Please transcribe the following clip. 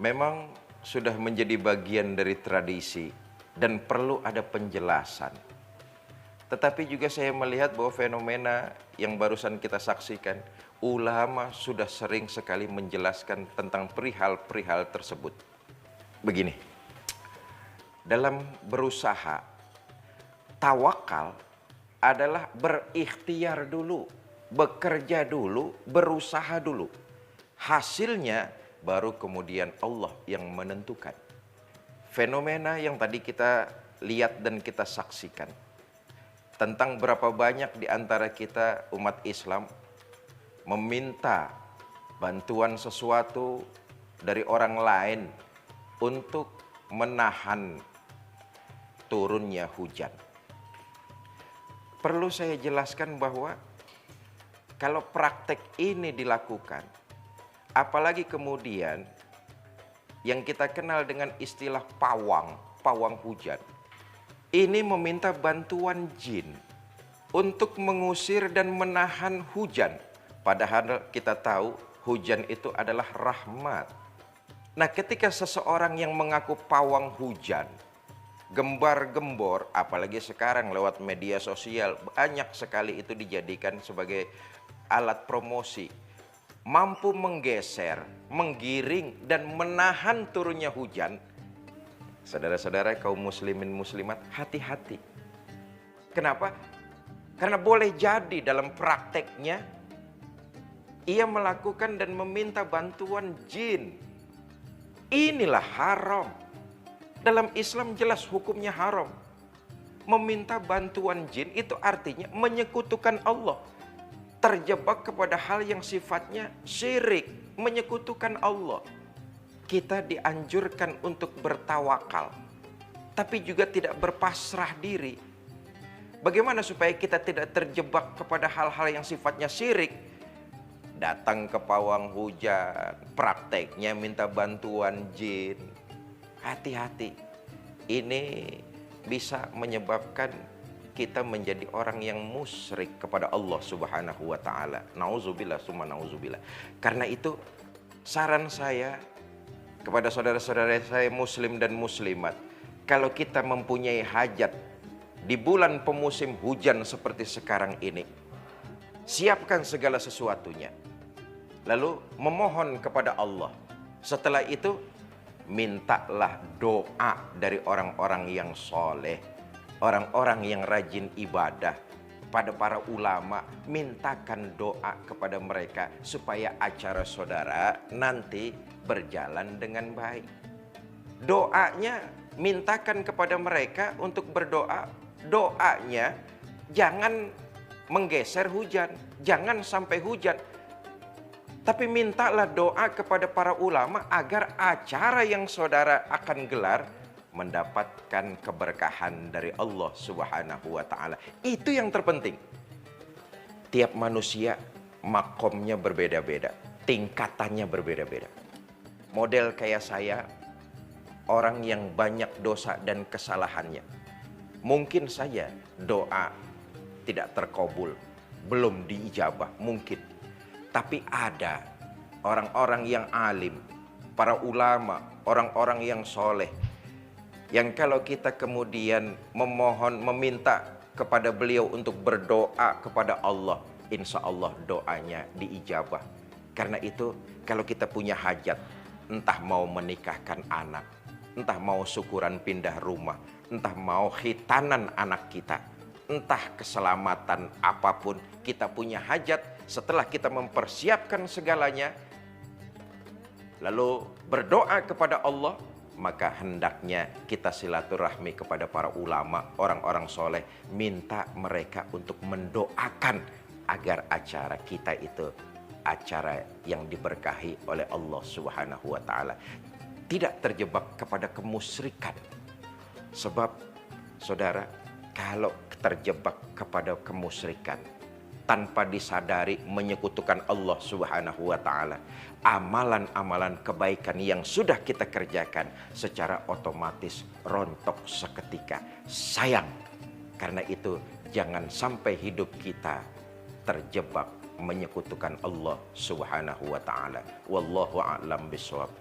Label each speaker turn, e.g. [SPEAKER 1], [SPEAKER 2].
[SPEAKER 1] memang sudah menjadi bagian dari tradisi dan perlu ada penjelasan. Tetapi juga saya melihat bahwa fenomena yang barusan kita saksikan, ulama sudah sering sekali menjelaskan tentang perihal-perihal tersebut. Begini, dalam berusaha, tawakal adalah berikhtiar dulu, bekerja dulu, berusaha dulu. Hasilnya baru kemudian Allah yang menentukan. Fenomena yang tadi kita lihat dan kita saksikan, tentang berapa banyak di antara kita umat Islam meminta bantuan sesuatu dari orang lain untuk menahan turunnya hujan. Perlu saya jelaskan bahwa kalau praktek ini dilakukan, apalagi kemudian yang kita kenal dengan istilah pawang hujan, ini meminta bantuan jin untuk mengusir dan menahan hujan. Padahal kita tahu hujan itu adalah rahmat. Nah, ketika seseorang yang mengaku pawang hujan, gembar-gembor, apalagi sekarang lewat media sosial, banyak sekali itu dijadikan sebagai alat promosi, mampu menggeser, menggiring, dan menahan turunnya hujan. Saudara-saudara kaum muslimin muslimat, hati-hati. Kenapa? Karena boleh jadi dalam prakteknya ia melakukan dan meminta bantuan jin. Inilah haram. Dalam Islam jelas hukumnya haram. Meminta bantuan jin itu artinya menyekutukan Allah. Terjebak kepada hal yang sifatnya syirik, menyekutukan Allah. Kita dianjurkan untuk bertawakal, tapi juga tidak berpasrah diri. Bagaimana supaya kita tidak terjebak kepada hal-hal yang sifatnya syirik? Datang ke pawang hujan, prakteknya minta bantuan jin. Hati-hati, ini bisa menyebabkan kita menjadi orang yang musyrik kepada Allah Subhanahu wa Ta'ala. Nauzubillah summa nauzubillah. Karena itu, saran saya kepada saudara-saudara saya muslim dan muslimat, kalau kita mempunyai hajat di bulan pemusim hujan seperti sekarang ini, siapkan segala sesuatunya, lalu memohon kepada Allah. Setelah itu, mintalah doa dari orang-orang yang soleh, orang-orang yang rajin ibadah. Pada para ulama, mintakan doa kepada mereka supaya acara saudara nanti berjalan dengan baik. Doanya mintakan kepada mereka untuk berdoa. Doanya jangan menggeser hujan, jangan sampai hujan. Tapi mintalah doa kepada para ulama agar acara yang saudara akan gelar mendapatkan keberkahan dari Allah Subhanahu wa Ta'ala. Itu yang terpenting. Tiap manusia makomnya berbeda-beda, tingkatannya berbeda-beda. Model kayak saya, orang yang banyak dosa dan kesalahannya, mungkin saja doa tidak terkabul, belum diijabah, mungkin. Tapi ada orang-orang yang alim, para ulama, orang-orang yang soleh, yang kalau kita kemudian memohon, meminta kepada beliau untuk berdoa kepada Allah, insya Allah doanya diijabah. Karena itu kalau kita punya hajat, entah mau menikahkan anak, entah mau syukuran pindah rumah, entah mau khitanan anak kita, entah keselamatan apapun, kita punya hajat, setelah kita mempersiapkan segalanya, lalu berdoa kepada Allah, maka hendaknya kita silaturahmi kepada para ulama, orang-orang soleh, minta mereka untuk mendoakan agar acara kita itu acara yang diberkahi oleh Allah Subhanahu wa Ta'ala, tidak terjebak kepada kemusyrikan. Sebab saudara, kalau terjebak kepada kemusyrikan tanpa disadari menyekutukan Allah Subhanahu wa Ta'ala, amalan-amalan kebaikan yang sudah kita kerjakan secara otomatis rontok seketika. Sayang. Karena itu jangan sampai hidup kita terjebak menyekutukan Allah Subhanahu wa Ta'ala. Wallahu a'lam bishawab.